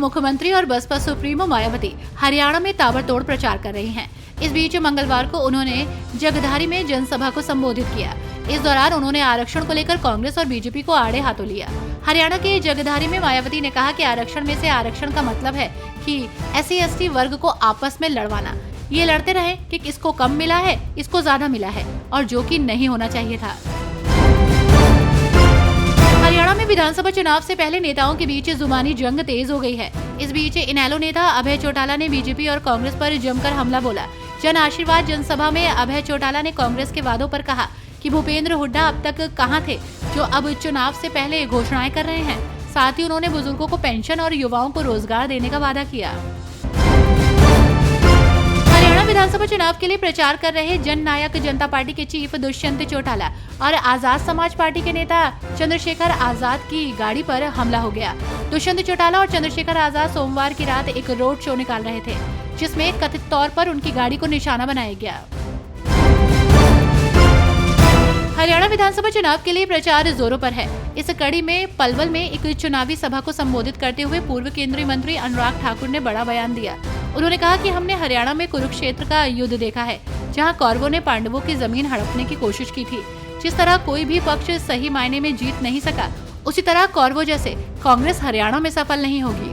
मुख्यमंत्री और बसपा सुप्रीमो मायावती हरियाणा में ताबड़तोड़ प्रचार कर रही हैं। इस बीच मंगलवार को उन्होंने जगधारी में जनसभा को संबोधित किया। इस दौरान उन्होंने आरक्षण को लेकर कांग्रेस और बीजेपी को आड़े हाथों लिया। हरियाणा के जगधारी में मायावती ने कहा कि आरक्षण में से आरक्षण का मतलब है कि SC/ST वर्ग को आपस में लड़वाना। ये लड़ते रहे कि किसको कम मिला है, इसको ज्यादा मिला है, और जो कि नहीं होना चाहिए था। हरियाणा में विधानसभा चुनाव से पहले नेताओं के बीच जुबानी जंग तेज हो गई है। इस बीच इनेलो नेता अभय चौटाला ने बीजेपी और कांग्रेस पर जमकर हमला बोला। जन आशीर्वाद जनसभा में अभय चौटाला ने कांग्रेस के वादों पर कहा कि भूपेंद्र हुड्डा अब तक कहां थे जो अब चुनाव से पहले घोषणाएं कर रहे हैं। साथ ही उन्होंने बुजुर्गों को पेंशन और युवाओं को रोजगार देने का वादा किया। हरियाणा विधानसभा चुनाव के लिए प्रचार कर रहे जन नायक जनता पार्टी के चीफ दुष्यंत चौटाला और आजाद समाज पार्टी के नेता चंद्रशेखर आजाद की गाड़ी पर हमला हो गया। दुष्यंत चौटाला और चंद्रशेखर आजाद सोमवार की रात एक रोड शो निकाल रहे थे, जिसमें कथित तौर पर उनकी गाड़ी को निशाना बनाया गया। हरियाणा विधानसभा चुनाव के लिए प्रचार जोरों पर है। इस कड़ी में पलवल में एक चुनावी सभा को संबोधित करते हुए पूर्व केंद्रीय मंत्री अनुराग ठाकुर ने बड़ा बयान दिया। उन्होंने कहा कि हमने हरियाणा में कुरुक्षेत्र का युद्ध देखा है, जहां कौरवों ने पांडवों की जमीन हड़पने की कोशिश की थी। जिस तरह कोई भी पक्ष सही मायने में जीत नहीं सका, उसी तरह कौरवों जैसे कांग्रेस हरियाणा में सफल नहीं होगी।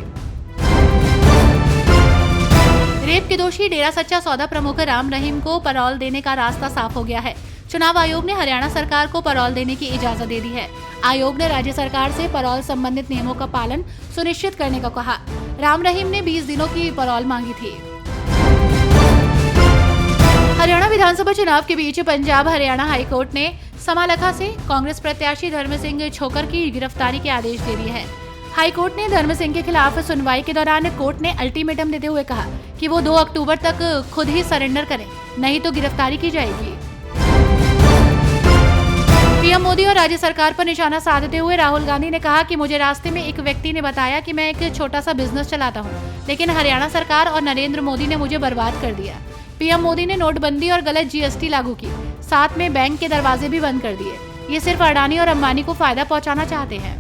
रेप के दोषी डेरा सच्चा सौदा प्रमुख राम रहीम को पैरोल देने का रास्ता साफ हो गया है। चुनाव आयोग ने हरियाणा सरकार को पैरोल देने की इजाजत दे दी है। आयोग ने राज्य सरकार से पैरोल संबंधित नियमों का पालन सुनिश्चित करने का कहा। राम रहीम ने 20 दिनों की पैरोल मांगी थी। हरियाणा विधानसभा चुनाव के बीच पंजाब हरियाणा हाईकोर्ट ने समालखा से कांग्रेस प्रत्याशी धर्म सिंह छोकर की गिरफ्तारी के आदेश दे दिए हैं। हाईकोर्ट ने धर्म सिंह के खिलाफ सुनवाई के दौरान कोर्ट ने अल्टीमेटम देते हुए कहा कि वो 2 अक्टूबर तक खुद ही सरेंडर करें, नहीं तो गिरफ्तारी की जाएगी। पीएम मोदी और राज्य सरकार पर निशाना साधते हुए राहुल गांधी ने कहा कि मुझे रास्ते में एक व्यक्ति ने बताया कि मैं एक छोटा सा बिजनेस चलाता हूं, लेकिन हरियाणा सरकार और नरेंद्र मोदी ने मुझे बर्बाद कर दिया। पीएम मोदी ने नोटबंदी और गलत GST लागू की, साथ में बैंक के दरवाजे भी बंद कर दिए। ये सिर्फ अडानी और अंबानी को फायदा पहुंचाना चाहते हैं।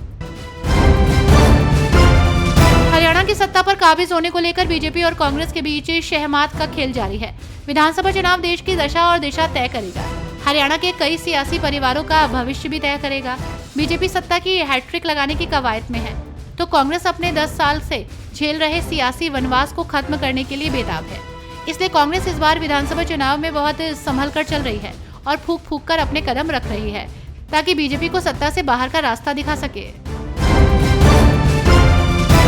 हरियाणा की सत्ता पर काबिज होने को लेकर बीजेपी और कांग्रेस के बीच शहमात का खेल जारी है। विधानसभा चुनाव देश की दशा और दिशा तय करेगा। हरियाणा के कई सियासी परिवारों का भविष्य भी तय करेगा। बीजेपी सत्ता की हैट्रिक लगाने की कवायद में है, तो कांग्रेस अपने 10 साल से झेल रहे सियासी वनवास को खत्म करने के लिए बेताब है। इसलिए कांग्रेस इस बार विधानसभा चुनाव में बहुत संभल कर चल रही है और फूंक फूंक कर अपने कदम रख रही है, ताकि बीजेपी को सत्ता से बाहर का रास्ता दिखा सके।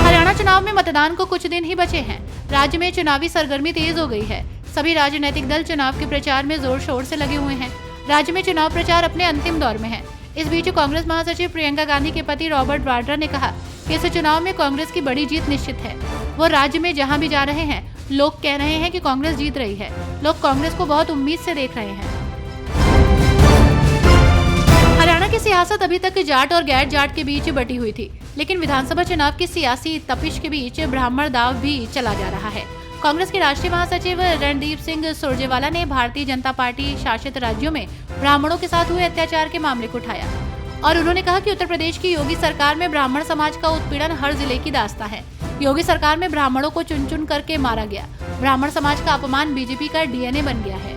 हरियाणा चुनाव में मतदान को कुछ दिन ही बचे हैं। राज्य में चुनावी सरगर्मी तेज हो गई है। सभी राजनीतिक दल चुनाव के प्रचार में जोर शोर से लगे हुए हैं। राज्य में चुनाव प्रचार अपने अंतिम दौर में है। इस बीच कांग्रेस महासचिव प्रियंका गांधी के पति रॉबर्ट वाड्रा ने कहा कि इस चुनाव में कांग्रेस की बड़ी जीत निश्चित है। वो राज्य में जहां भी जा रहे हैं, लोग कह रहे हैं कि कांग्रेस जीत रही है। लोग कांग्रेस को बहुत उम्मीद से देख रहे हैं। हरियाणा की सियासत अभी तक जाट और गैर जाट के बीच बटी हुई थी, लेकिन विधानसभा चुनाव की सियासी तपिश के बीच ब्राह्मण दाव भी चला जा रहा है। कांग्रेस के राष्ट्रीय महासचिव रणदीप सिंह सुरजेवाला ने भारतीय जनता पार्टी शासित राज्यों में ब्राह्मणों के साथ हुए अत्याचार के मामले को उठाया और उन्होंने कहा कि उत्तर प्रदेश की योगी सरकार में ब्राह्मण समाज का उत्पीड़न हर जिले की दास्तां है। योगी सरकार में ब्राह्मणों को चुन चुन करके मारा गया। ब्राह्मण समाज का अपमान बीजेपी का DNA बन गया है।